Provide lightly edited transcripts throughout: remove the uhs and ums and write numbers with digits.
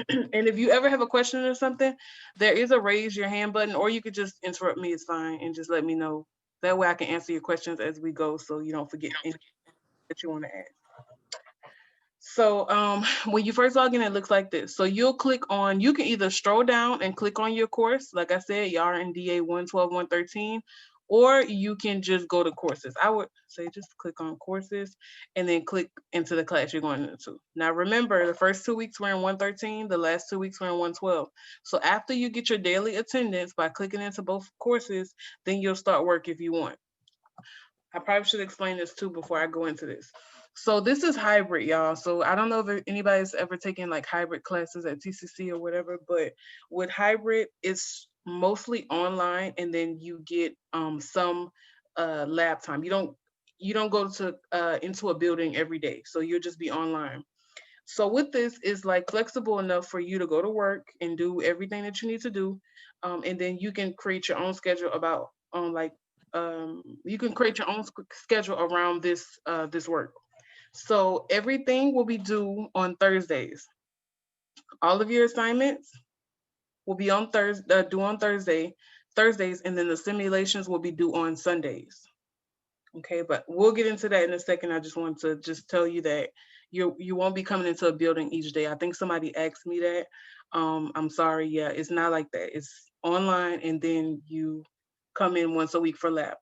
And if you ever have a question or something, there is a raise your hand button, or you could just interrupt me. It's fine, and just let me know. That way, I can answer your questions as we go, so you don't forget anything that you want to ask. So when you first log in, it looks like this. So you'll click on, you can either stroll down and click on your course, like I said, RNDA 112, 113, or you can just go to courses. I would say just click on courses and then click into the class you're going into. Now remember, the first 2 weeks were in 113, the last 2 weeks were in 112. So after you get your daily attendance by clicking into both courses, then you'll start work if you want. I probably should explain this too before I go into this. So this is hybrid, y'all. So I don't know if anybody's ever taken like hybrid classes at TCC or whatever, but with hybrid, it's mostly online, and then you get some lab time. You don't go to into a building every day, so you'll just be online. So with this is like flexible enough for you to go to work and do everything that you need to do, and then you can create your own schedule about like you can create your own schedule around this work. So everything will be due on Thursdays. All of your assignments will be on Thursday, due on Thursdays, and then the simulations will be due on Sundays. Okay, but we'll get into that in a second. I just want to just tell you that you won't be coming into a building each day. I think somebody asked me that. I'm sorry. Yeah, it's not like that. It's online, and then you come in once a week for lab.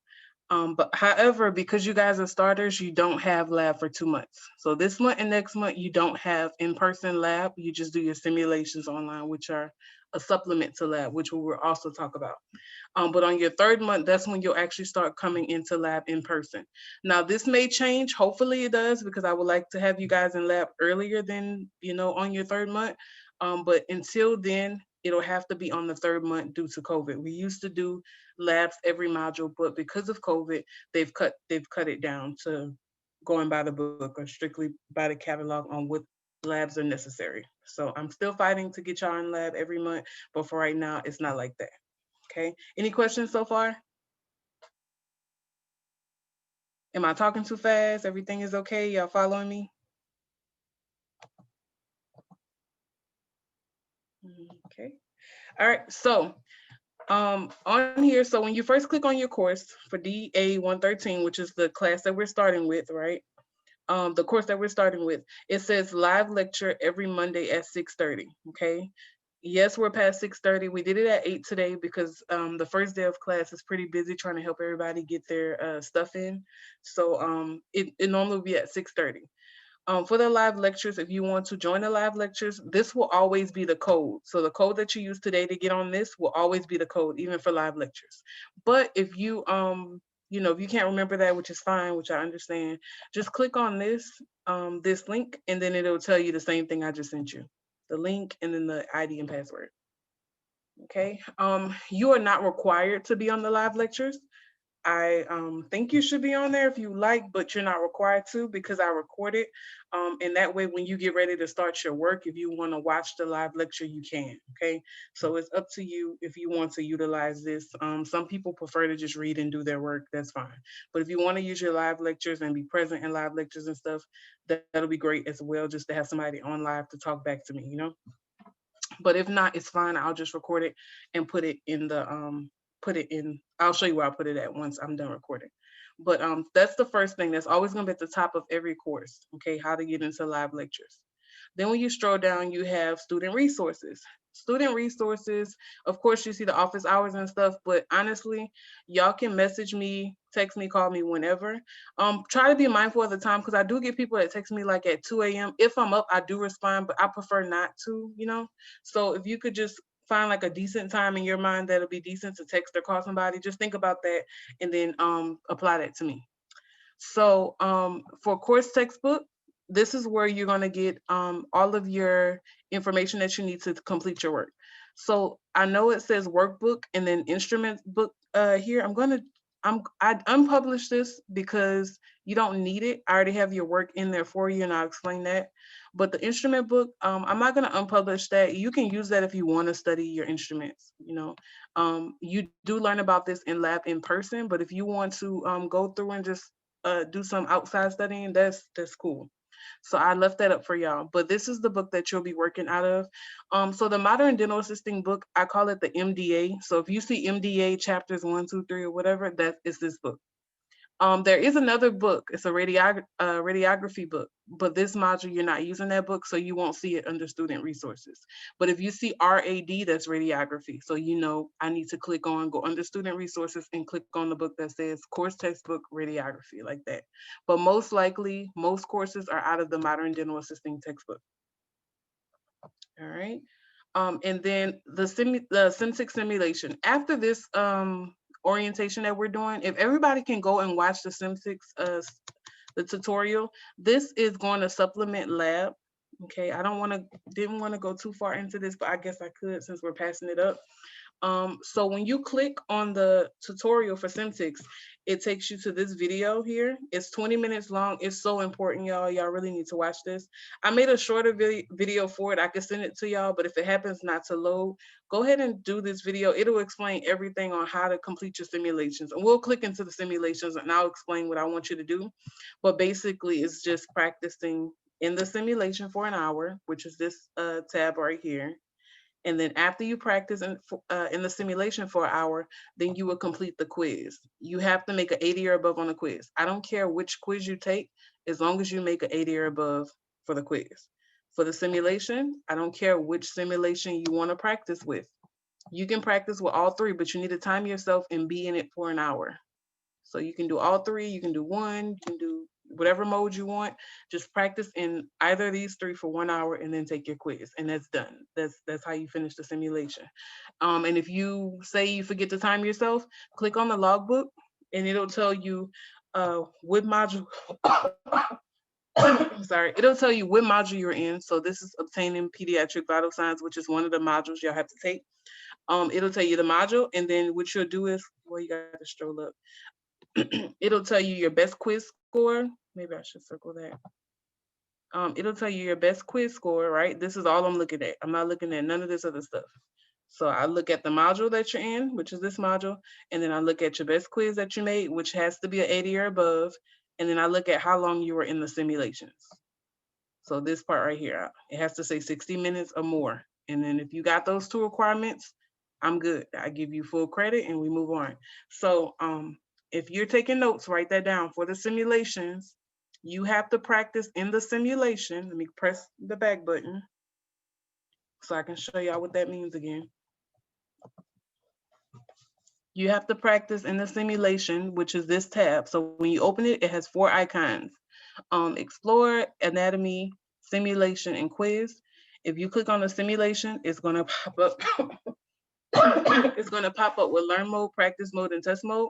But however, because you guys are starters, you don't have lab for 2 months. So this month and next month, you don't have in-person lab. You just do your simulations online, which are a supplement to lab, which we will also talk about. But on your third month, that's when you'll actually start coming into lab in person. Now, this may change. Hopefully, it does, because I would like to have you guys in lab earlier than on your third month. But until then, it'll have to be on the third month due to COVID. We used to do labs every module, but because of COVID, they've cut it down to going by the book or strictly by the catalog on what labs are necessary. So I'm still fighting to get y'all in lab every month, but for right now, it's not like that. Okay. Any questions so far? Am I talking too fast? Everything is okay? Y'all following me? Okay. All right. So on here, so when you first click on your course for DA 113, which is the class that we're starting with, right? The course that we're starting with, it says live lecture every Monday at 6:30. Okay. Yes, we're past 6:30. We did it at 8 today because the first day of class is pretty busy trying to help everybody get their stuff in. So it normally will be at 6:30. For the live lectures, if you want to join the live lectures, this will always be the code. So the code that you use today to get on this will always be the code, even for live lectures. But if if you can't remember that, which is fine, which I understand, just click on this link, and then it'll tell you the same thing I just sent you. The link and then the ID and password. Okay. You are not required to be on the live lectures. I think you should be on there if you like, but you're not required to because I record it. And that way, when you get ready to start your work, if you want to watch the live lecture, you can. Okay. So it's up to you if you want to utilize this. Some people prefer to just read and do their work. That's fine. But if you want to use your live lectures and be present in live lectures and stuff, that'll be great as well, just to have somebody on live to talk back to me. But if not, it's fine. I'll just record it and put it in. I'll show you where I put it at once I'm done recording. But that's the first thing. That's always gonna be at the top of every course. Okay, how to get into live lectures. Then when you stroll down, you have student resources. Student resources, of course, you see the office hours and stuff, but honestly, y'all can message me, text me, call me whenever. Try to be mindful of the time because I do get people that text me like at 2 a.m. If I'm up, I do respond, but I prefer not to. So if you could just find like a decent time in your mind that'll be decent to text or call somebody, just think about that and then apply that to me. So for course textbook, this is where you're going to get all of your information that you need to complete your work. So I know it says workbook and then instrument book here. I unpublished this because you don't need it. I already have your work in there for you, and I'll explain that. But the instrument book, I'm not going to unpublish that. You can use that if you want to study your instruments. You do learn about this in lab in person, but if you want to go through and just do some outside studying, that's cool. So I left that up for y'all. But this is the book that you'll be working out of. So the Modern Dental Assisting book, I call it the MDA. So if you see MDA chapters 1, 2, 3, or whatever, that is this book. There is another book. It's a radiography book, but this module, you're not using that book, so you won't see it under student resources. But if you see RAD, that's radiography. So you know I need to click on, go under student resources and click on the book that says course textbook radiography, like that. But most likely, most courses are out of the Modern Dental Assisting textbook. All right. And then the Sim6 simulation. After this orientation that we're doing, if everybody can go and watch the Sim6 the tutorial, this is going to supplement lab. Okay, I didn't want to go too far into this, but I guess I could since we're passing it up. So when you click on the tutorial for Sim6, it takes you to this video here. It's 20 minutes long. It's so important, y'all. Y'all really need to watch this. I made a shorter video for it. I could send it to y'all, but if it happens not to load, go ahead and do this video. It'll explain everything on how to complete your simulations. And we'll click into the simulations and I'll explain what I want you to do. But basically, it's just practicing in the simulation for an hour, which is this tab right here. And then after you practice in the simulation for an hour, then you will complete the quiz. You have to make an 80 or above on the quiz. I don't care which quiz you take, as long as you make an 80 or above for the quiz. For the simulation, I don't care which simulation you want to practice with. You can practice with all three, but you need to time yourself and be in it for an hour. So you can do all three, you can do one, you can do whatever mode you want. Just practice in either of these three for 1 hour and then take your quiz, and that's done. That's how you finish the simulation. And if you say you forget to time yourself, click on the logbook and it'll tell you what module sorry, it'll tell you what module you're in. So this is obtaining pediatric vital signs, which is one of the modules y'all have to take. It'll tell you the module, and then what you'll do is, well, you got to stroll up. It'll tell you your best quiz score. Maybe I should circle that. It'll tell you your best quiz score, right? This is all I'm looking at. I'm not looking at none of this other stuff. So I look at the module that you're in, which is this module, and then I look at your best quiz that you made, which has to be an 80 or above, and then I look at how long you were in the simulations. So this part right here, it has to say 60 minutes or more. And then if you got those two requirements, I'm good. I give you full credit and we move on. So if you're taking notes, write that down. For the simulations, you have to practice in the simulation. Let me press the back button so I can show y'all what that means again. You have to practice in the simulation, which is this tab. So when you open it, it has 4 icons. Explore, anatomy, simulation, and quiz. If you click on the simulation, it's gonna pop up. It's going to pop up with learn mode, practice mode, and test mode.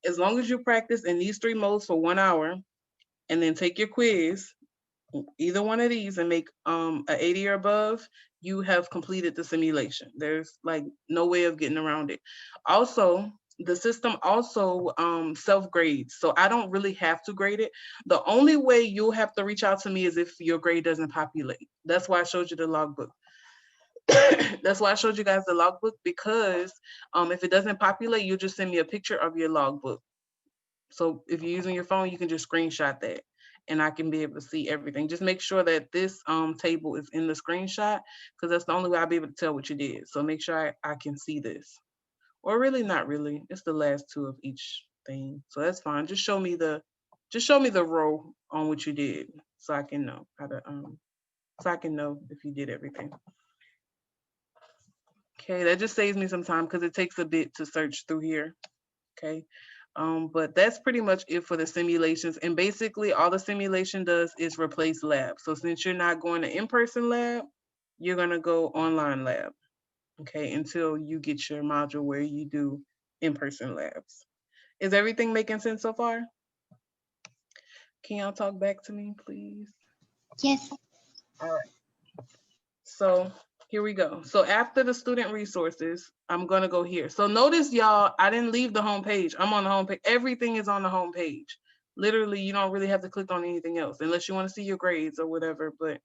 As long as you practice in these 3 modes for 1 hour and then take your quiz, either one of these, and make an 80 or above, you have completed the simulation. There's like no way of getting around it. Also, the system also self-grades. So I don't really have to grade it. The only way you'll have to reach out to me is if your grade doesn't populate. That's why I showed you the logbook. That's why I showed you guys the logbook, because if it doesn't populate, you just send me a picture of your logbook. So if you're using your phone, you can just screenshot that and I can be able to see everything. Just make sure that this table is in the screenshot, because that's the only way I'll be able to tell what you did. So make sure I can see this. Or really not really. It's the last 2 of each thing. So that's fine. Just show me the row on what you did so I can know how to so I can know if you did everything. Okay, that just saves me some time because it takes a bit to search through here. Okay, but that's pretty much it for the simulations. And basically all the simulation does is replace lab. So since you're not going to in-person lab, you're gonna go online lab, okay, until you get your module where you do in-person labs. Is everything making sense so far? Can y'all talk back to me, please? Yes. All right. So here we go. So after the student resources, I'm gonna go here. So notice y'all, I didn't leave the home page. I'm on the home page. Everything is on the home page. Literally, you don't really have to click on anything else unless you want to see your grades or whatever. But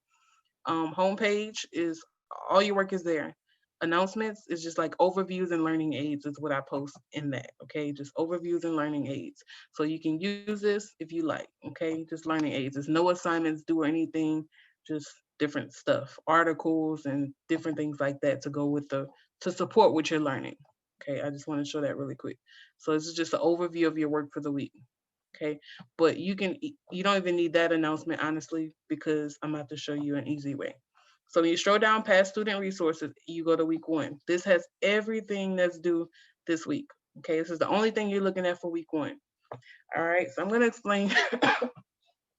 home page is all your work is there. announcements is just like overviews and learning aids is what I post in that. Okay, just overviews and learning aids. So you can use this if you like. Okay, just learning aids. There's no assignments due or anything, just different stuff, articles and different things like that to go with the to support what you're learning. Okay, I just want to show that really quick. So this is just an overview of your work for the week. Okay, but you don't even need that announcement honestly because I'm about to show you an easy way. So when you scroll down past student resources, you go to week 1. This has everything that's due this week. Okay, this is the only thing you're looking at for week 1. All right, so I'm gonna explain.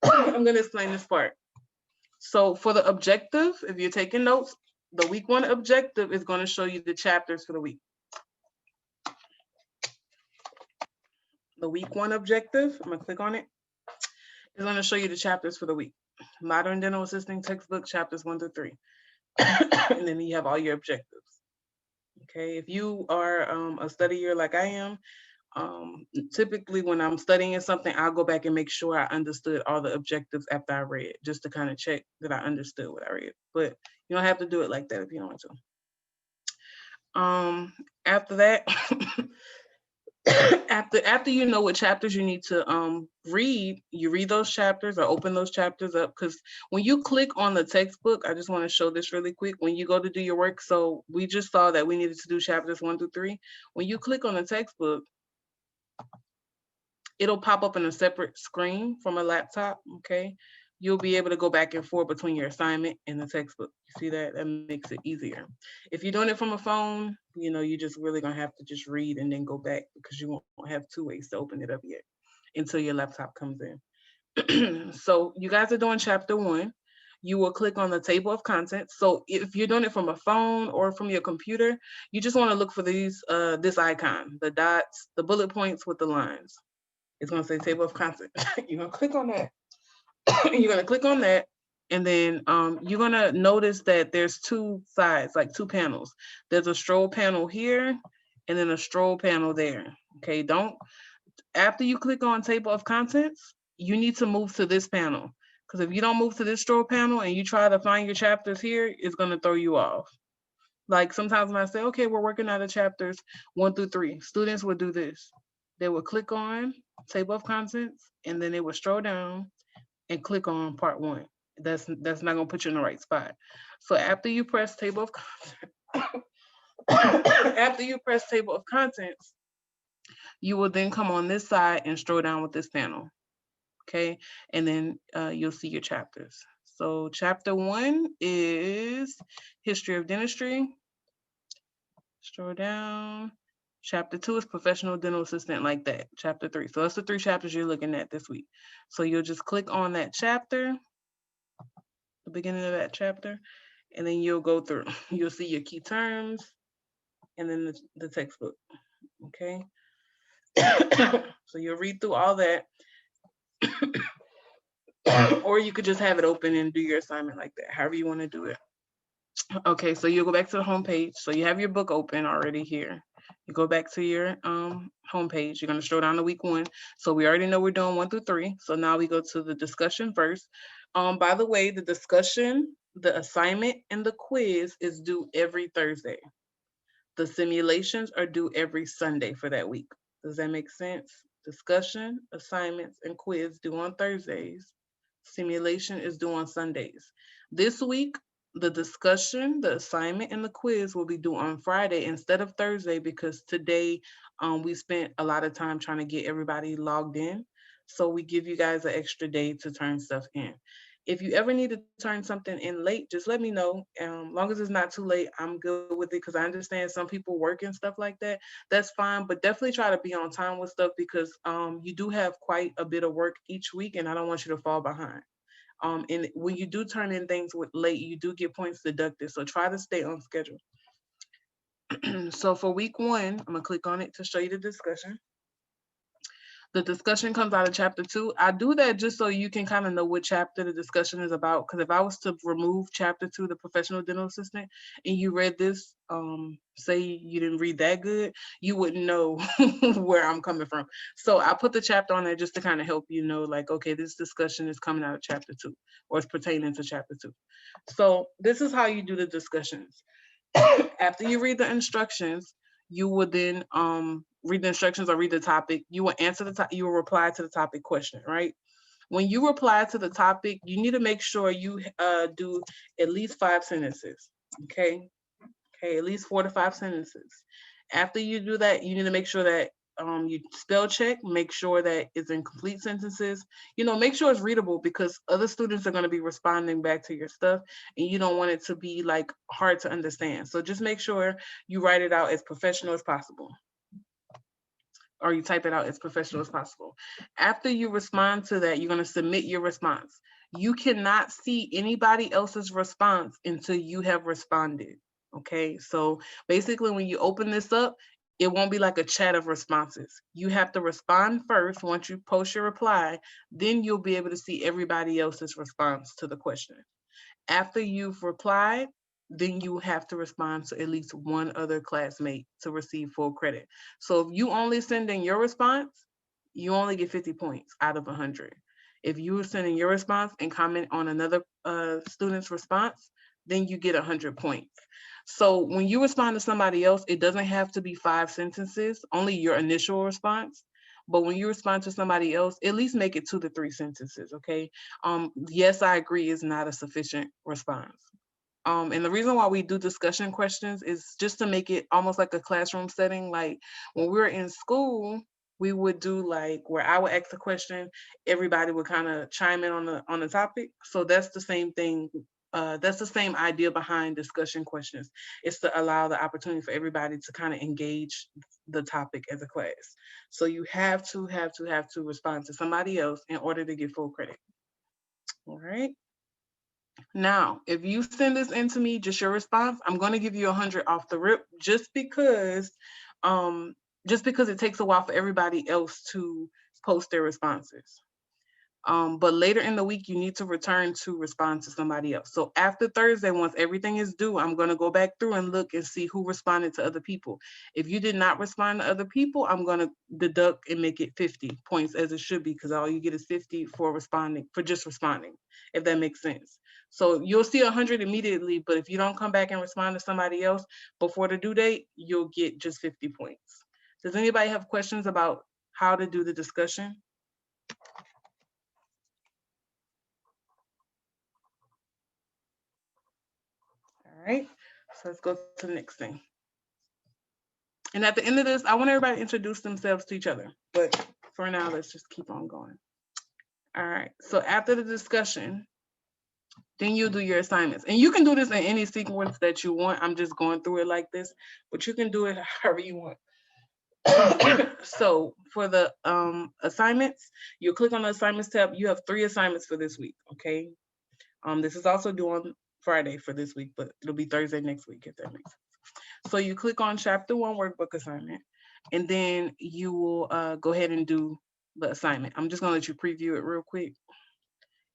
I'm gonna explain this part. So for the objective, if you're taking notes, the week 1 objective is going to show you the chapters for the week. The week 1 objective, I'm gonna click on it. It's going to show you the chapters for the week. Modern Dental Assisting Textbook, chapters 1 through 3. And then you have all your objectives. Okay, if you are a studier like I am, typically when I'm studying something, I'll go back and make sure I understood all the objectives after I read, just to kind of check that I understood what I read. But you don't have to do it like that if you don't want to. After that, after you know what chapters you need to read, you read those chapters or open those chapters up, because when you click on the textbook, I just want to show this really quick. When you go to do your work, so we just saw that we needed to do chapters 1 through 3. When you click on the textbook, it'll pop up in a separate screen from a laptop. Okay, you'll be able to go back and forth between your assignment and the textbook. You see that? That makes it easier. If you're doing it from a phone, you just really gonna have to just read and then go back, because you won't have 2 ways to open it up yet until your laptop comes in. So you guys are doing chapter 1. You will click on the table of contents. So if you're doing it from a phone or from your computer, you just want to look for this icon, the dots, the bullet points with the lines. It's going to say table of contents. You're going to click on that. You're going to click on that. And then you're going to notice that there's 2 sides, like 2 panels. There's a stroll panel here and then a stroll panel there. Okay, after you click on table of contents, you need to move to this panel. Because if you don't move to this stroll panel and you try to find your chapters here, it's going to throw you off. Like sometimes when I say, okay, we're working out of chapters 1 through 3, students will do this. They will click on table of contents and then they will scroll down and click on part 1. That's not gonna put you in the right spot. So after you press table of contents, after you press table of contents, you will then come on this side and scroll down with this panel. Okay, and then you'll see your chapters. So chapter 1 is history of dentistry. Scroll down. Chapter 2 is professional dental assistant, like that. Chapter 3. So that's the 3 chapters you're looking at this week. So you'll just click on that chapter, the beginning of that chapter, and then you'll go through. You'll see your key terms and then the textbook. Okay. So you'll read through all that. Or you could just have it open and do your assignment like that, however you want to do it. Okay, so you'll go back to the home page. So you have your book open already here. You go back to your home page. You're going to scroll down to week 1. So we already know we're doing 1 through 3. So now we go to the discussion first. By the way, the discussion, the assignment, and the quiz is due every Thursday. The simulations are due every Sunday for that week. Does that make sense? Discussion, assignments, and quiz due on Thursdays. Simulation is due on Sundays. This week, the discussion, the assignment, and the quiz will be due on Friday instead of Thursday, because today we spent a lot of time trying to get everybody logged in. So we give you guys an extra day to turn stuff in. If you ever need to turn something in late, just let me know. Long as it's not too late, I'm good with it, because I understand some people work and stuff like that. That's fine, but definitely try to be on time with stuff, because you do have quite a bit of work each week, and I don't want you to fall behind. And when you do turn in things with late, you do get points deducted. So try to stay on schedule. So for week 1, I'm gonna click on it to show you the discussion. The discussion comes out of chapter 2. I do that just so you can kind of know what chapter the discussion is about. Because if I was to remove chapter 2, the professional dental assistant, and you read this, say you didn't read that good, you wouldn't know where I'm coming from. So I put the chapter on there just to kind of help you know, like, okay, this discussion is coming out of chapter 2, or it's pertaining to chapter 2. So this is how you do the discussions. After you read the instructions, you will then read the instructions or read the topic. You will answer you will reply to the topic question, right? When you reply to the topic, you need to make sure you do at least 5 sentences. Okay. Okay, at least 4 to 5 sentences. After you do that, you need to make sure that you spell check, make sure that it's in complete sentences. You know, make sure it's readable because other students are going to be responding back to your stuff and you don't want it to be like hard to understand. So just make sure you write it out as professional as possible, or you type it out as professional as possible. After you respond to that, you're going to submit your response. You cannot see anybody else's response until you have responded. Okay, so basically when you open this up, it won't be like a chat of responses. You have to respond first. Once you post your reply, then you'll be able to see everybody else's response to the question. After you've replied, then you have to respond to at least one other classmate to receive full credit. So if you only send in your response, you only get 50 points out of 100. If you are sending your response and comment on another student's response, then you get 100 points. So when you respond to somebody else, it doesn't have to be 5 sentences, only your initial response. But when you respond to somebody else, at least make it 2 to 3 sentences, okay? Yes, I agree is not a sufficient response. And the reason why we do discussion questions is just to make it almost like a classroom setting. Like when we were in school, we would do like where I would ask a question, everybody would kind of chime in on the topic. So that's the same thing. That's the same idea behind discussion questions. It's to allow the opportunity for everybody to kind of engage the topic as a class. So you have to respond to somebody else in order to get full credit. All right. Now, if you send this in to me, just your response, I'm going to give you 100 off the rip, just because it takes a while for everybody else to post their responses. But later in the week, you need to return to respond to somebody else. So after Thursday, once everything is due, I'm going to go back through and look and see who responded to other people. If you did not respond to other people, I'm going to deduct and make it 50 points as it should be, because all you get is 50 for just responding, if that makes sense. So you'll see 100 immediately, but if you don't come back and respond to somebody else before the due date, you'll get just 50 points. Does anybody have questions about how to do the discussion? All right, so let's go to the next thing. And at the end of this, I want everybody to introduce themselves to each other. But for now, let's just keep on going. All right, so after the discussion, then you do your assignments. And you can do this in any sequence that you want. I'm just going through it like this, but you can do it however you want. So for the assignments, you click on the assignments tab. You have 3 assignments for this week, okay? This is also due on Friday for this week, but it'll be Thursday next week, if that makes sense. So you click on chapter 1 workbook assignment, and then you will go ahead and do the assignment. I'm just gonna let you preview it real quick.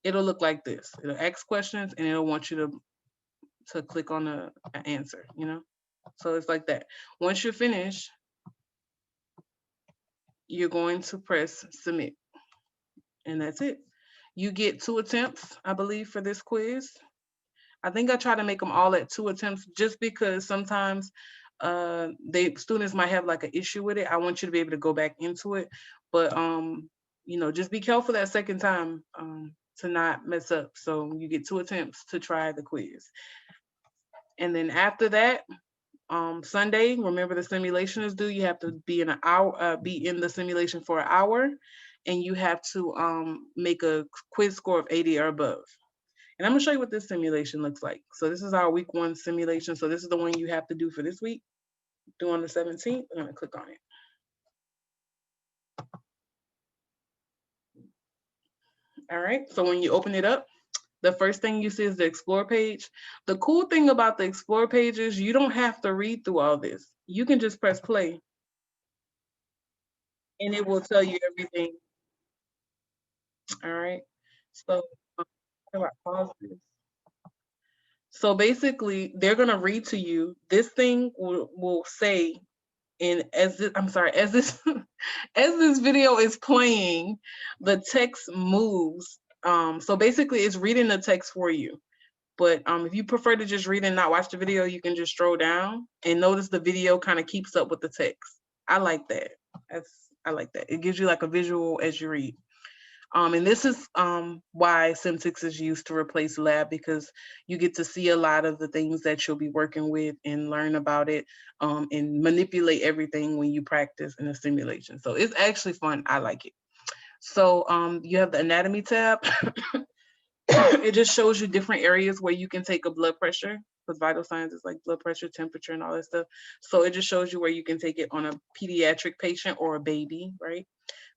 It'll look like this. It'll ask questions and it'll want you to click on an answer, you know? So it's like that. Once you're finished, you're going to press submit. And that's it. You get 2 attempts, I believe, for this quiz. I think I try to make them all at 2 attempts just because sometimes students might have like an issue with it. I want you to be able to go back into it, but you know, just be careful that second time to not mess up. So you get 2 attempts to try the quiz. And then after that, Sunday, remember the simulation is due. You have to be in the simulation for an hour, and you have to make a quiz score of 80 or above. And I'm gonna show you what this simulation looks like. So this is our week 1 simulation. So this is the one you have to do for this week. Do on the 17th, I'm gonna click on it. All right, so when you open it up, the first thing you see is the Explore page. The cool thing about the Explore page is you don't have to read through all this. You can just press play and it will tell you everything. All right, so pause this. So basically, they're gonna read to you. This thing will say, and as this as this video is playing, the text moves. So basically, it's reading the text for you. But if you prefer to just read and not watch the video, you can just scroll down and notice the video kind of keeps up with the text. I like that. I like that. It gives you like a visual as you read. And this is why Sim6 is used to replace lab, because you get to see a lot of the things that you'll be working with and learn about it, and manipulate everything when you practice in a simulation. So it's actually fun. I like it. So you have the anatomy tab. It just shows you different areas where you can take a blood pressure, because vital signs is like blood pressure, temperature, and all that stuff. So it just shows you where you can take it on a pediatric patient or a baby, right?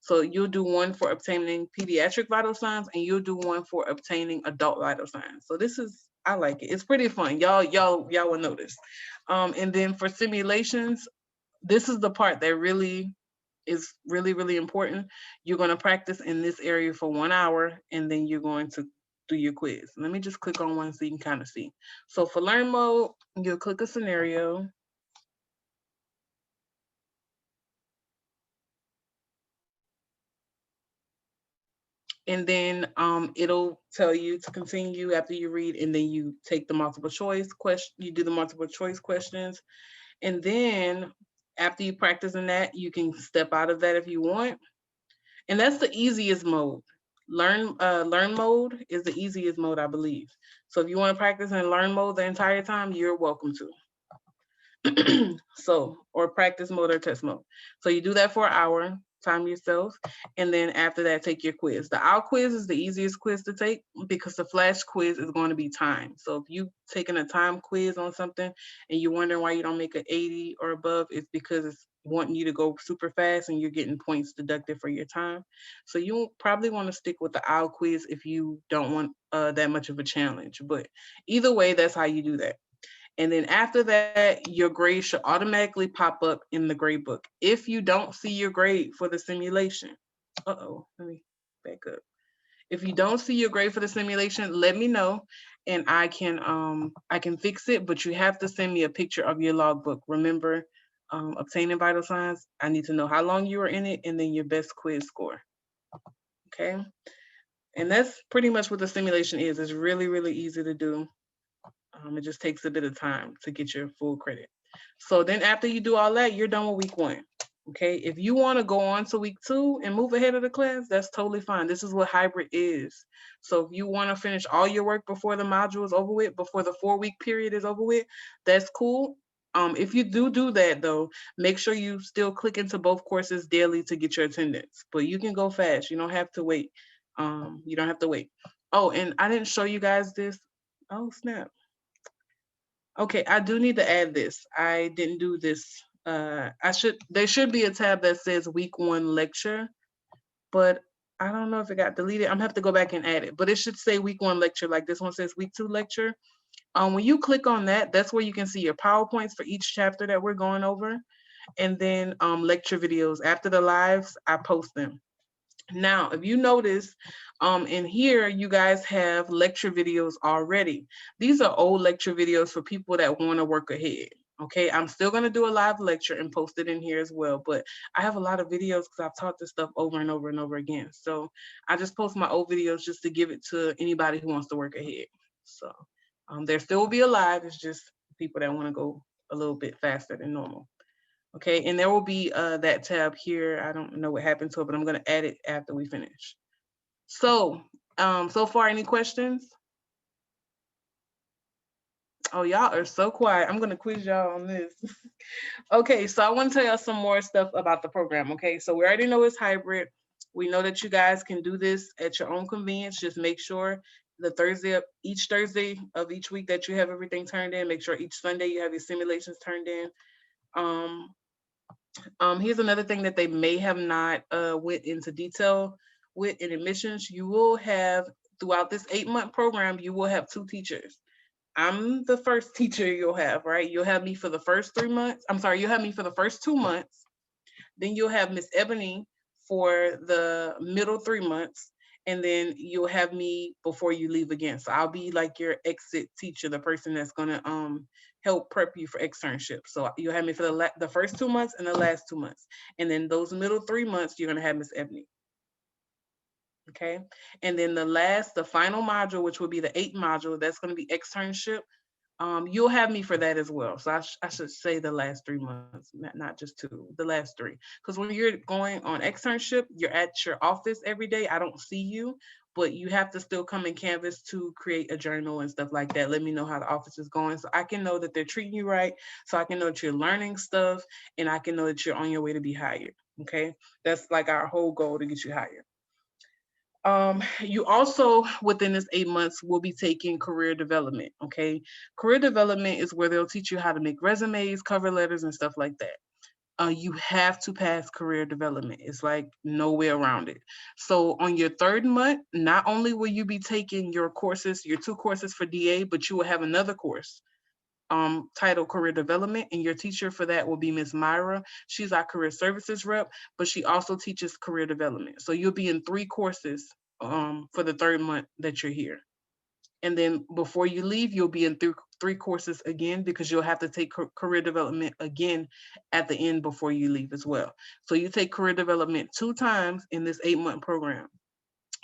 So you'll do one for obtaining pediatric vital signs, and you'll do one for obtaining adult vital signs. So this is, I like it. It's pretty fun. Y'all will notice. And then for simulations, this is the part that really is really important. You're going to practice in this area for 1 hour, and then you're going to do your quiz. Let me just click on one so you can kind of see. So for learn mode, you'll click a scenario. And then it'll tell you to continue after you read, and then you take the multiple choice question. You do the multiple choice questions, and then after you practice in that, you can step out of that if you want. And that's the easiest mode. Learn mode is the easiest mode, I believe. So if you want to practice in learn mode the entire time, you're welcome to. So, or practice mode or test mode. So you do that for an hour, time yourself, and then after that, take your quiz. The OWL quiz is the easiest quiz to take because the flash quiz is going to be time. So if you taking a time quiz on something and you're wondering why you don't make an 80 or above, it's because it's wanting you to go super fast and you're getting points deducted for your time. So you probably want to stick with the OWL quiz if you don't want that much of a challenge. But either way, that's how you do that. And then after that, your grade should automatically pop up in the grade book. If you don't see your grade for the simulation, let me back up. If you don't see your grade for the simulation, let me know and I can fix it, but you have to send me a picture of your logbook. Remember, obtaining vital signs, I need to know how long you were in it and then your best quiz score. Okay. And that's pretty much what the simulation is. It's really easy to do. It just takes a bit of time to get your full credit. So then after you do all that, you're done with week 1. Okay. If you want to go on to week 2 and move ahead of the class, that's totally fine. This is what hybrid is. So if you want to finish all your work before the module is over with, before the 4-week period is over with, that's cool. If you do that though, make sure you still click into both courses daily to get your attendance. But you can go fast. You don't have to wait. You don't have to wait. Oh, and I didn't show you guys this. Oh, snap. Okay, I do need to add this. I didn't do this. There should be a tab that says week 1 lecture, but I don't know if it got deleted. I'm gonna have to go back and add it, but it should say week 1 lecture, like this one says week 2 lecture. When you click on that, that's where you can see your PowerPoints for each chapter that we're going over. And then lecture videos. After the lives, I post them. Now, if you notice, in here, you guys have lecture videos already. These are old lecture videos for people that want to work ahead. Okay, I'm still going to do a live lecture and post it in here as well, but I have a lot of videos because I've taught this stuff over and over and over again. So I just post my old videos just to give it to anybody who wants to work ahead. So there still will be a live, it's just people that want to go a little bit faster than normal. Okay, and there will be that tab here. I don't know what happened to it, but I'm gonna add it after we finish. So, so far, any questions? Oh, y'all are so quiet. I'm gonna quiz y'all on this. Okay, so I want to tell y'all some more stuff about the program. Okay, so we already know it's hybrid. We know that you guys can do this at your own convenience. Just make sure each Thursday of each week that you have everything turned in. Make sure each Sunday you have your simulations turned in. Here's another thing that they may have not went into detail with in admissions. You will have, throughout this 8-month program, you will have 2 teachers. I'm the first teacher you'll have, right? You'll have me for the first 3 months. I'm sorry, you'll have me for the first 2 months. Then you'll have Miss Ebony for the middle 3 months. And then you'll have me before you leave again. So I'll be like your exit teacher, the person that's gonna help prep you for externship. So you'll have me for the first 2 months and the last 2 months. And then those middle 3 months, you're gonna have Miss Ebony. Okay. And then the final module, which will be the 8th module, that's going to be externship. You'll have me for that as well. So I should say the last 3 months, not just 2, the last 3. Because when you're going on externship, you're at your office every day. I don't see you, but you have to still come in Canvas to create a journal and stuff like that. Let me know how the office is going so I can know that they're treating you right, so I can know that you're learning stuff, and I can know that you're on your way to be hired. Okay. That's like our whole goal, to get you hired. You also, within this 8 months, will be taking career development. Okay. Career development is where they'll teach you how to make resumes, cover letters, and stuff like that. You have to pass career development. It's like no way around it. So on your 3rd month, not only will you be taking your courses, your 2 courses for DA, but you will have another course titled Career Development, and your teacher for that will be Miss Myra. She's our career services rep, but she also teaches career development. So you'll be in 3 courses for the 3rd month that you're here. And then before you leave, you'll be in 3 courses again, because you'll have to take career development again at the end before you leave as well. So you take career development 2 times in this 8-month program.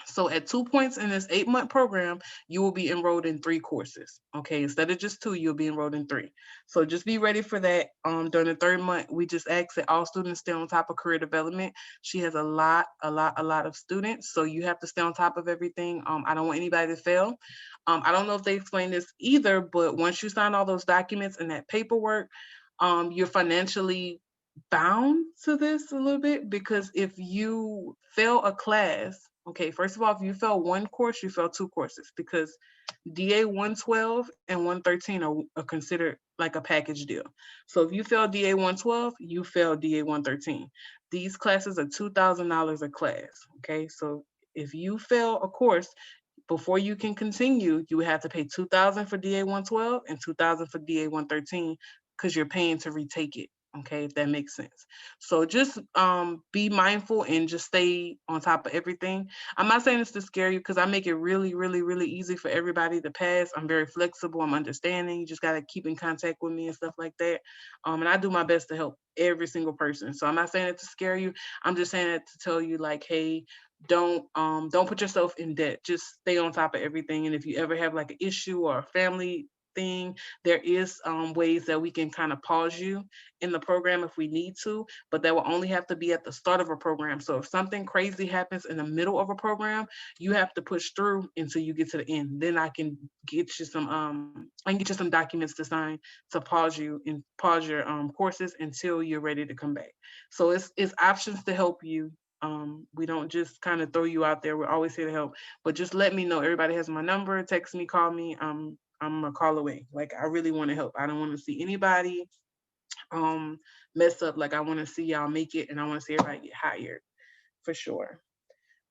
So at 2 points in this 8-month program, you will be enrolled in 3 courses. Okay, instead of just 2, you'll be enrolled in 3. So just be ready for that. During the 3rd month, we just ask that all students stay on top of career development. She has a lot of students, so you have to stay on top of everything. I don't want anybody to fail. I don't know if they explained this either, but once you sign all those documents and that paperwork, you're financially bound to this a little bit, because if you fail a class, okay, first of all, if you fail 1 course, you fail 2 courses, because DA 112 and 113 are considered like a package deal. So if you fail DA 112, you fail DA 113. These classes are $2,000 a class. Okay, so if you fail a course, before you can continue, you would have to pay $2,000 for DA 112 and $2,000 for DA 113, because you're paying to retake it. Okay, if that makes sense. So just be mindful and just stay on top of everything. I'm not saying this to scare you, because I make it really, really, really easy for everybody to pass. I'm very flexible. I'm understanding. You just got to keep in contact with me and stuff like that. And I do my best to help every single person. So I'm not saying it to scare you. I'm just saying it to tell you, like, hey, don't put yourself in debt. Just stay on top of everything. And if you ever have like an issue or a family thing, there is ways that we can kind of pause you in the program if we need to, but that will only have to be at the start of a program. So if something crazy happens in the middle of a program, you have to push through until you get to the end. Then I can get you some documents to sign to pause you and pause your courses until you're ready to come back. So it's options to help you. We don't just kind of throw you out there. We're always here to help, but just let me know. Everybody has my number. Text me, call me. I'm a call away. Like, I really want to help. I don't want to see anybody mess up. Like, I want to see y'all make it, and I want to see everybody get hired for sure.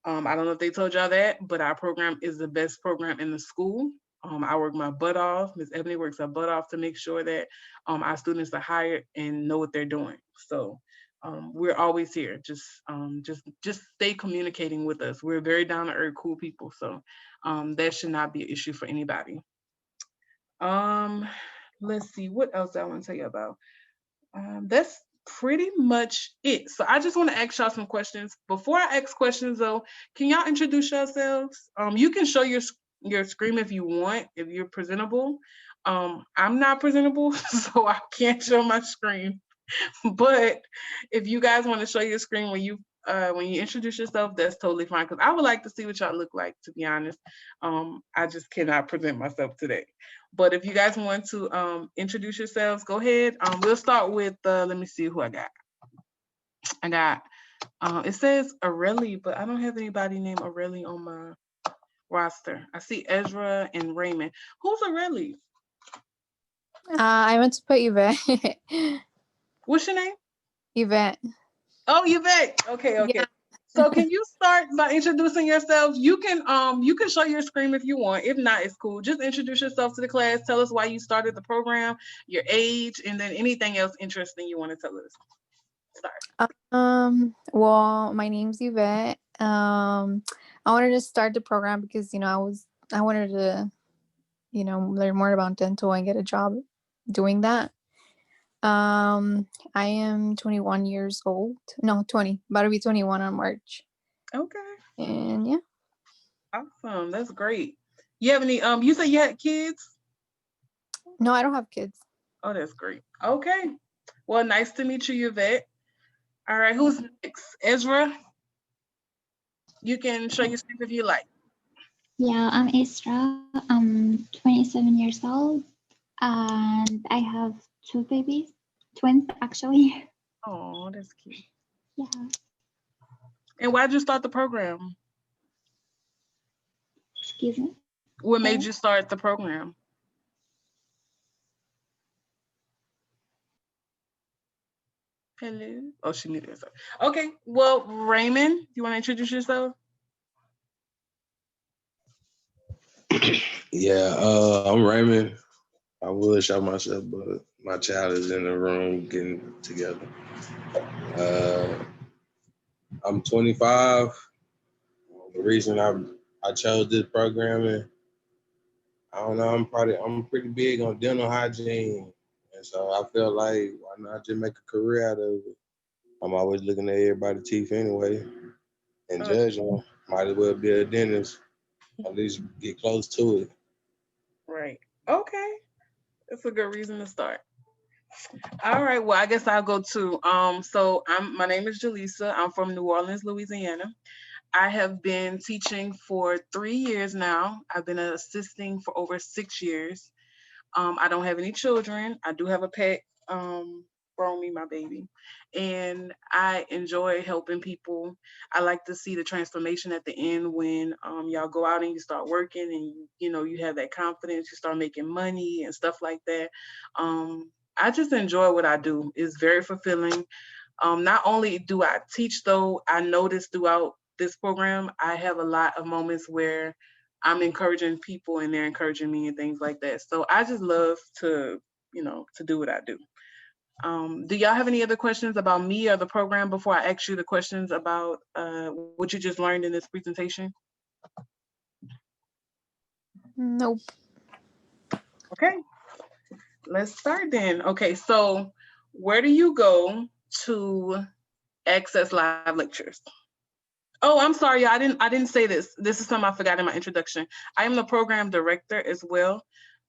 I don't know if they told y'all that, but our program is the best program in the school. I work my butt off. Ms. Ebony works her butt off to make sure that our students are hired and know what they're doing. So we're always here. Just stay communicating with us. We're very down to earth, cool people. So that should not be an issue for anybody. Let's see what else I want to tell you about. That's pretty much it. So I just want to ask y'all some questions. Before I ask questions though, can y'all introduce yourselves? You can show your screen if you want, if you're presentable. I'm not presentable, so I can't show my screen. But if you guys want to show your screen when you introduce yourself, that's totally fine. Because I would like to see what y'all look like, to be honest. I just cannot present myself today. But if you guys want to introduce yourselves, go ahead. We'll start with let me see who I got. I got it says Aurelie, but I don't have anybody named Aurelie on my roster. I see Ezra and Raymond. Who's Aurelie? I meant to put Yvette. What's your name? Yvette. Oh, Yvette. Okay. Yeah. So can you start by introducing yourself? You can show your screen if you want. If not, it's cool. Just introduce yourself to the class. Tell us why you started the program, your age, and then anything else interesting you want to tell us. Start. Well, my name's Yvette. I wanted to start the program because, I wanted to, learn more about dental and get a job doing that. I am 21 years old. No, 20. About to be 21 on March. Okay. And yeah. Awesome. That's great. You have any, you said you had kids? No, I don't have kids. Oh, that's great. Okay. Well, nice to meet you, Yvette. All right, who's next? Ezra, you can show your screen if you like. Yeah, I'm Isra. I'm 27 years old and I have two babies, twins actually. Oh, that's cute. Yeah. And why'd you start the program? Excuse me. What made Sorry. you start the program? Hello. Oh, she muted herself. Okay. Well, Raymond, you want to introduce yourself? Yeah, I'm Raymond. I would show myself, but my child is in the room getting together. Uh, I'm 25. The reason I chose this programming, I don't know. I'm pretty big on dental hygiene, and so I felt like why not just make a career out of it? I'm always looking at everybody's teeth anyway and Oh, judging them. Might as well be a dentist. At least get close to it. right. Okay. That's a good reason to start. All right. Well, I guess I'll go too. So my name is Jaleesa. I'm from New Orleans, Louisiana. I have been teaching for 3 years now. I've been assisting for over 6 years. I don't have any children. I do have a pet, Romy, my baby, and I enjoy helping people. I like to see the transformation at the end when y'all go out and you start working and you have that confidence. You start making money and stuff like that. I just enjoy what I do. It's very fulfilling. Not only do I teach, though, I notice throughout this program, I have a lot of moments where I'm encouraging people and they're encouraging me and things like that. So I just love to do what I do. Do y'all have any other questions about me or the program before I ask you the questions about what you just learned in this presentation? Nope. Okay, let's start then. Okay, so where do you go to access live lectures? Oh, I'm sorry, y'all. I didn't say this. This is something I forgot in my introduction. I am the program director as well.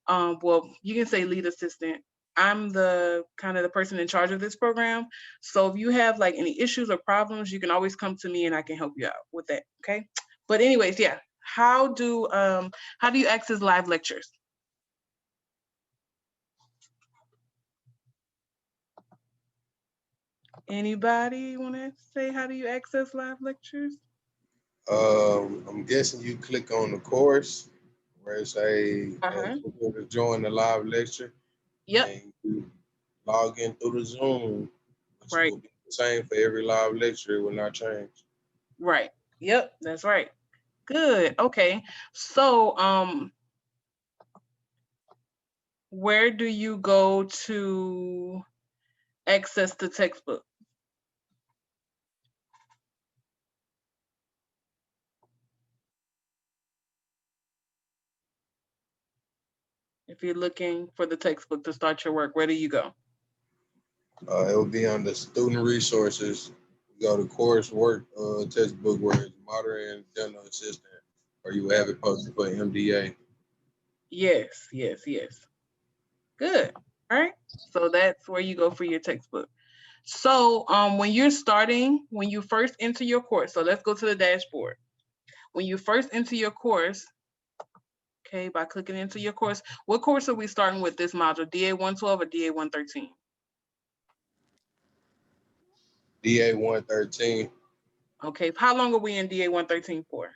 Well, you can say lead assistant. I'm the kind of the person in charge of this program. So if you have like any issues or problems, you can always come to me and I can help you out with that. Okay. But anyways, yeah. How do you access live lectures? Anybody want to say how do you access live lectures? I'm guessing you click on the course where it say Uh-huh. click here to join the live lecture, Yep. and you log in through the Zoom, which Right. will be the same for every live lecture. It will not change. Right. Yep. That's right. Good. Okay. So, where do you go to access the textbook? If you're looking for the textbook to start your work, where do you go? It will be under student resources. You go to coursework textbook where it's modern dental assistant, or you have it posted for MDA. Yes, yes, yes. Good. All right. So that's where you go for your textbook. So, when you first enter your course, so let's go to the dashboard. When you first enter your course, okay, by clicking into your course, what course are we starting with this module? DA 112 or DA 113? DA 113 Okay, how long are we in DA 113 for?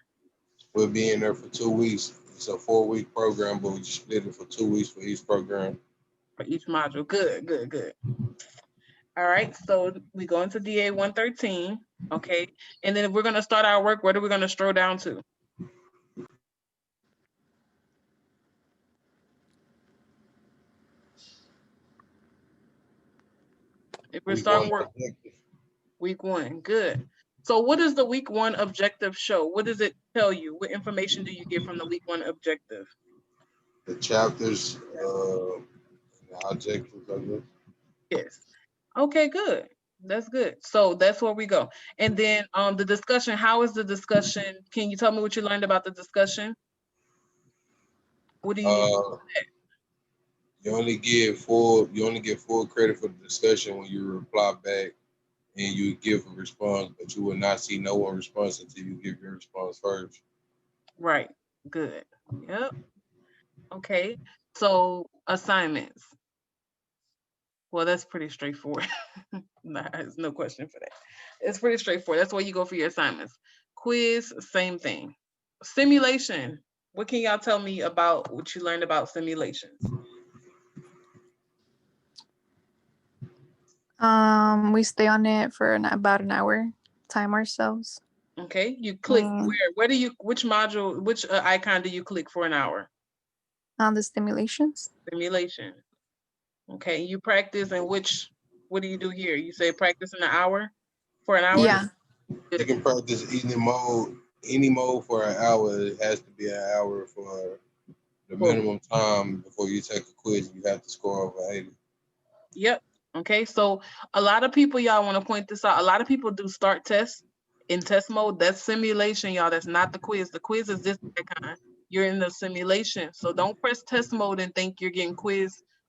will be in there for 2 weeks. It's a 4-week program, but we just split it for 2 weeks for each program. For each module. Good, good, good. All right, so we go into DA 113, okay? And then if we're gonna start our work, what are we gonna scroll down to? If we're Week one starting work, objective. week one, good. So what does the week one objective show? What does it tell you? What information do you get from the week one objective? The chapters, the objectives of it. Yes. Okay, good. That's good. So that's where we go. And then the discussion, how is the discussion? Can you tell me what you learned about the discussion? What do you need? Uh, you only get full credit for the discussion when you reply back and you give a response, but you will not see no one response until you give your response first. Right. Good. Yep. Okay. So assignments. Well, that's pretty straightforward. Nah, there's no question for that. It's pretty straightforward. That's where you go for your assignments. Quiz, same thing. Simulation. What can y'all tell me about what you learned about simulations? We stay on it for about an hour, time ourselves. Okay, you click Mm. where do you, which module, which icon do you click for an hour? On the stimulations. Simulation. Okay, you practice and what do you do here? You say practice in an hour for an hour? Yeah. You can practice any mode for an hour. It has to be an hour for the Cool. minimum time before you take a quiz. You have to score over 80. Yep. Okay, so a lot of people, y'all want to point this out. A lot of people do start tests in test mode. That's simulation, y'all. That's not the quiz. The quiz is this icon. You're in the simulation. So don't press test mode and think you're getting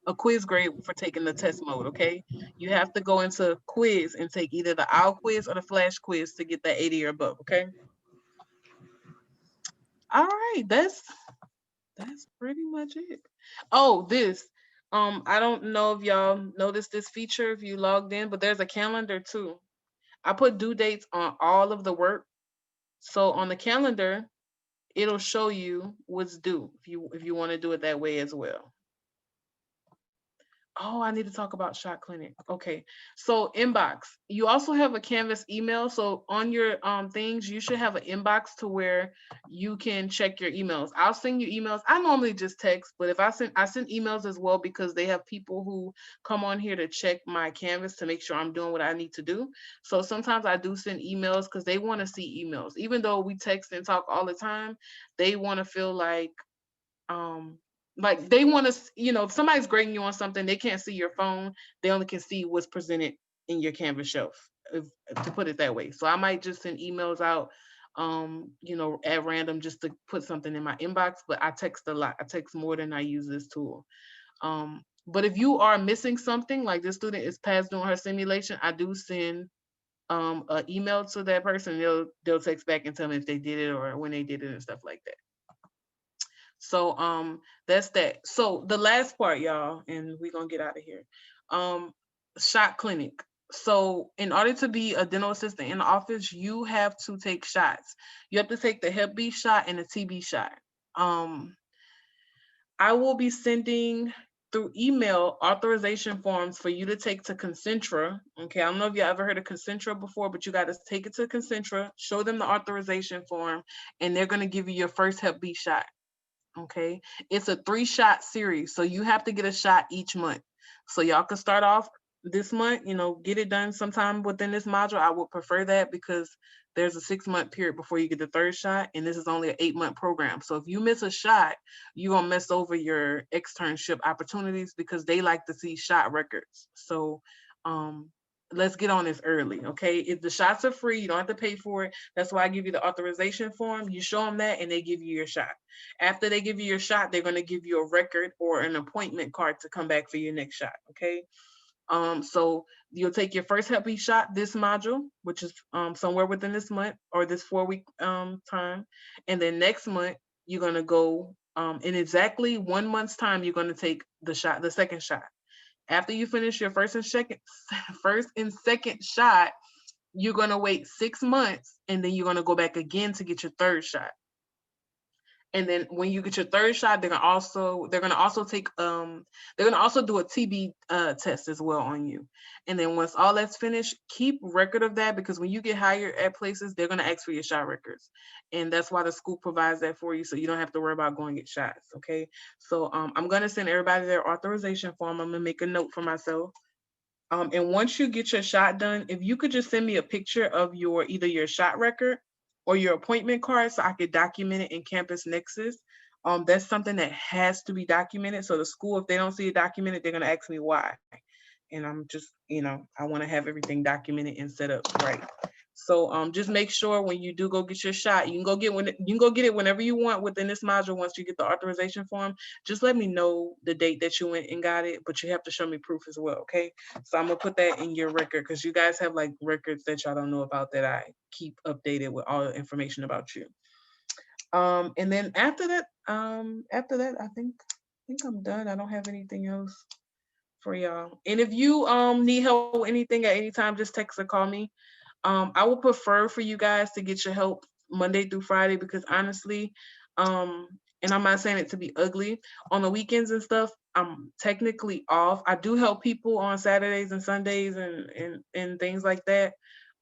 a quiz grade for taking the test mode, okay? You have to go into quiz and take either the OWL quiz or the flash quiz to get that 80 or above, okay? All right, that's pretty much it. Oh, this. I don't know if y'all noticed this feature if you logged in, but there's a calendar too. I put due dates on all of the work. So on the calendar, it'll show you what's due if you want to do it that way as well. Oh, I need to talk about Shot Clinic. Okay. So inbox. You also have a Canvas email. So on your things, you should have an inbox to where you can check your emails. I'll send you emails. I normally just text, but if I send emails as well because they have people who come on here to check my Canvas to make sure I'm doing what I need to do. So sometimes I do send emails because they want to see emails. Even though we text and talk all the time, they want to feel like they want to, if somebody's grading you on something, they can't see your phone. They only can see what's presented in your Canvas shelf, to put it that way. So I might just send emails out, at random just to put something in my inbox, but I text a lot. I text more than I use this tool. But if you are missing something, like this student is past doing her simulation, I do send an email to that person. They'll text back and tell me if they did it or when they did it and stuff like that. So that's that. So the last part, y'all, and we're gonna get out of here. Shot clinic. So in order to be a dental assistant in the office, you have to take shots. You have to take the Hep B shot and the TB shot. I will be sending through email authorization forms for you to take to Concentra. Okay, I don't know if you ever heard of Concentra before, but you got to take it to Concentra, show them the authorization form, and they're gonna give you your first Hep B shot. Okay, it's a 3-shot series, so you have to get a shot each month. So y'all can start off this month, get it done sometime within this module. I would prefer that because there's a 6-month period before you get the 3rd shot, and this is only an 8-month program. So if you miss a shot, you're gonna mess over your externship opportunities because they like to see shot records. So let's get on this early, okay? If the shots are free, you don't have to pay for it. That's why I give you the authorization form. You show them that and they give you your shot. After they give you your shot, they're gonna give you a record or an appointment card to come back for your next shot, okay? So you'll take your first Hep B shot this module, which is somewhere within this month or this 4-week time. And then next month, you're gonna go in exactly 1 month's time, you're gonna take the 2nd shot. After you finish your first and second shot, you're gonna wait 6 months and then you're gonna go back again to get your 3rd shot. And then when you get your 3rd shot, they're gonna also do a TB test as well on you. And then once all that's finished, keep record of that because when you get hired at places, they're gonna ask for your shot records. And that's why the school provides that for you, so you don't have to worry about going get shots. Okay. So I'm gonna send everybody their authorization form. I'm gonna make a note for myself. And once you get your shot done, if you could just send me a picture of either your shot record or your appointment card so I could document it in Campus Nexus. That's something that has to be documented. So the school, if they don't see it documented, they're gonna ask me why. and I'm just, I want to have everything documented and set up right. So just make sure when you do go get your shot, you can go get it whenever you want within this module. Once you get the authorization form, just let me know the date that you went and got it, but you have to show me proof as well, okay? So I'm gonna put that in your record because you guys have like records that y'all don't know about that I keep updated with all the information about you. And then after that, I think I'm done. I don't have anything else for y'all. And if you need help with anything at any time, just text or call me. I would prefer for you guys to get your help Monday through Friday because honestly, and I'm not saying it to be ugly, on the weekends and stuff, I'm technically off. I do help people on Saturdays and Sundays and things like that.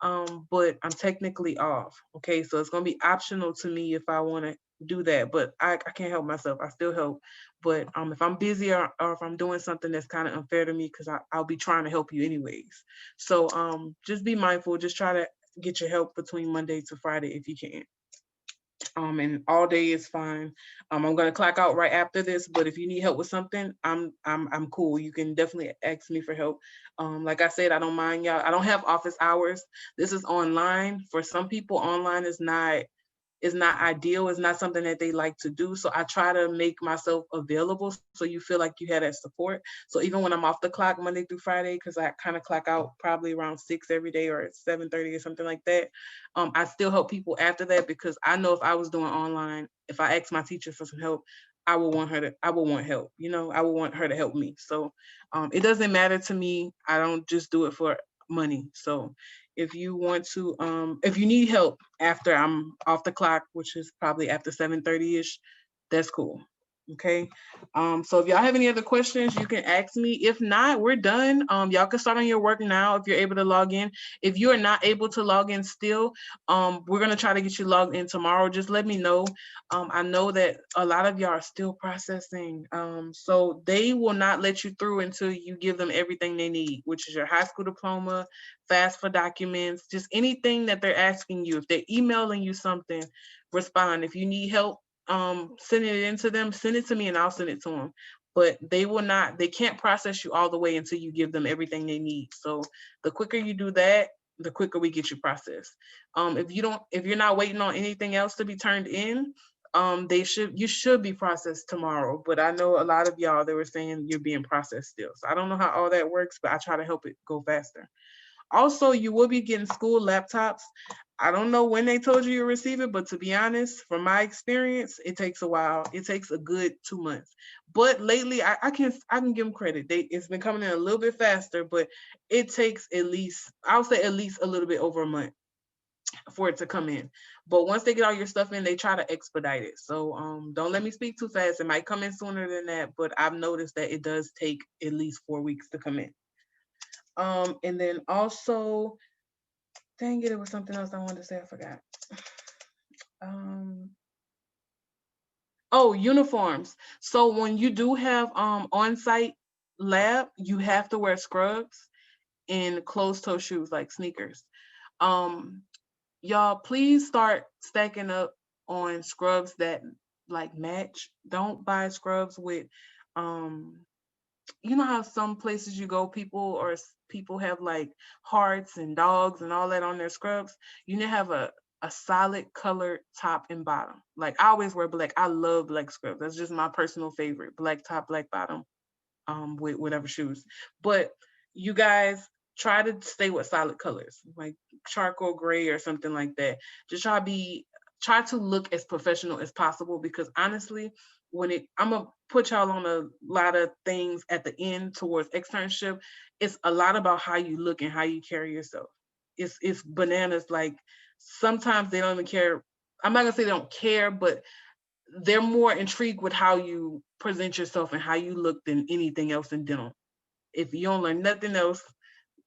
But I'm technically off. Okay, so it's gonna be optional to me if I want to do that, but I can't help myself. I still help. But if I'm busy or if I'm doing something that's kind of unfair to me, because I'll be trying to help you anyways. So just be mindful. Just try to get your help between Monday to Friday if you can. And all day is fine. I'm gonna clock out right after this, but if you need help with something, I'm cool. You can definitely ask me for help. Like I said, I don't mind y'all. I don't have office hours. This is online. For some people, online is not ideal. It's not something that they like to do. So I try to make myself available so you feel like you had that support. So even when I'm off the clock Monday through Friday, because I kind of clock out probably around 6 every day or 7:30 or something like that, I still help people after that because I know if I was doing online, if I asked my teacher for some help, I would want help. I would want her to help me. So it doesn't matter to me. I don't just do it for money. So if you want to, if you need help after I'm off the clock, which is probably after 7:30ish, that's cool. Okay. So if y'all have any other questions, you can ask me. If not, we're done. Y'all can start on your work now if you're able to log in. If you are not able to log in still, we're gonna try to get you logged in tomorrow. Just let me know. I know that a lot of y'all are still processing. So they will not let you through until you give them everything they need, which is your high school diploma, FAFSA documents, just anything that they're asking you. If they're emailing you something, respond. If you need help sending it into them, send it to me and I'll send it to them. But they can't process you all the way until you give them everything they need. So the quicker you do that, the quicker we get you processed. If you're not waiting on anything else to be turned in, you should be processed tomorrow. But I know a lot of y'all, they were saying you're being processed still. So I don't know how all that works, but I try to help it go faster. Also, you will be getting school laptops. I don't know when they told you receive it, but to be honest, from my experience, it takes a while. It takes a good 2 months. But lately, I can give them credit. It's been coming in a little bit faster, but it takes I'll say at least a little bit over a month for it to come in. But once they get all your stuff in, they try to expedite it. So don't let me speak too fast. It might come in sooner than that, but I've noticed that it does take at least 4 weeks to come in. And then also, dang it, it was something else I wanted to say, I forgot. Oh, uniforms. So when you do have on-site lab, you have to wear scrubs and closed-toe shoes like sneakers. Y'all, please start stacking up on scrubs that like match. Don't buy scrubs with you know how some places you go, people have like hearts and dogs and all that on their scrubs. You need to have a solid colored top and bottom. Like I always wear black. I love black scrubs. That's just my personal favorite. Black top, black bottom, with whatever shoes. But you guys try to stay with solid colors, like charcoal gray or something like that. Just try to look as professional as possible because honestly, I'm gonna put y'all on a lot of things at the end towards externship. It's a lot about how you look and how you carry yourself. It's bananas. Like sometimes they don't even care. I'm not gonna say they don't care, but they're more intrigued with how you present yourself and how you look than anything else in dental. If you don't learn nothing else,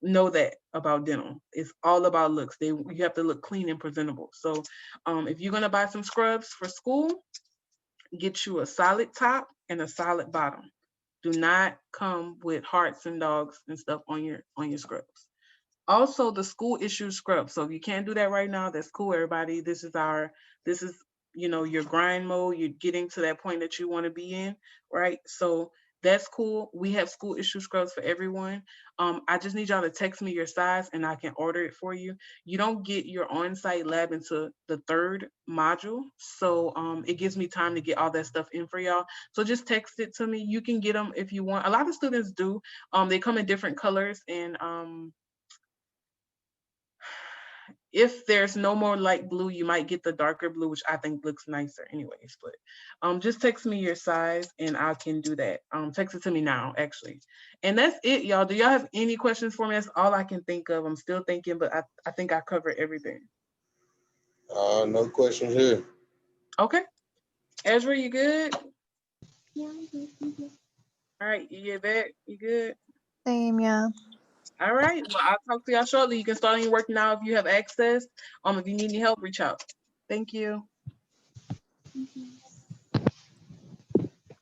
know that about dental. It's all about looks. You have to look clean and presentable. So if you're gonna buy some scrubs for school, get you a solid top and a solid bottom. Do not come with hearts and dogs and stuff on your scrubs. Also, the school issues scrubs. So if you can't do that right now, that's cool, everybody. This is your grind mode. You're getting to that point that you want to be in, right? So that's cool. We have school issue scrubs for everyone. I just need y'all to text me your size and I can order it for you. You don't get your on-site lab until the 3rd module. So it gives me time to get all that stuff in for y'all. So just text it to me. You can get them if you want. A lot of students do. They come in different colors, and if there's no more light blue, you might get the darker blue, which I think looks nicer anyways. But just text me your size and I can do that. Text it to me now, actually. And that's it, y'all. Do y'all have any questions for me? That's all I can think of. I'm still thinking, but I think I covered everything. No questions here. Okay. Ezra, you good? Yeah, I'm good, thank you. All right, you get back? You good? Same, yeah. All right. Well, I'll talk to y'all shortly. You can start on your work now if you have access. If you need any help, reach out. Thank you. Thank you.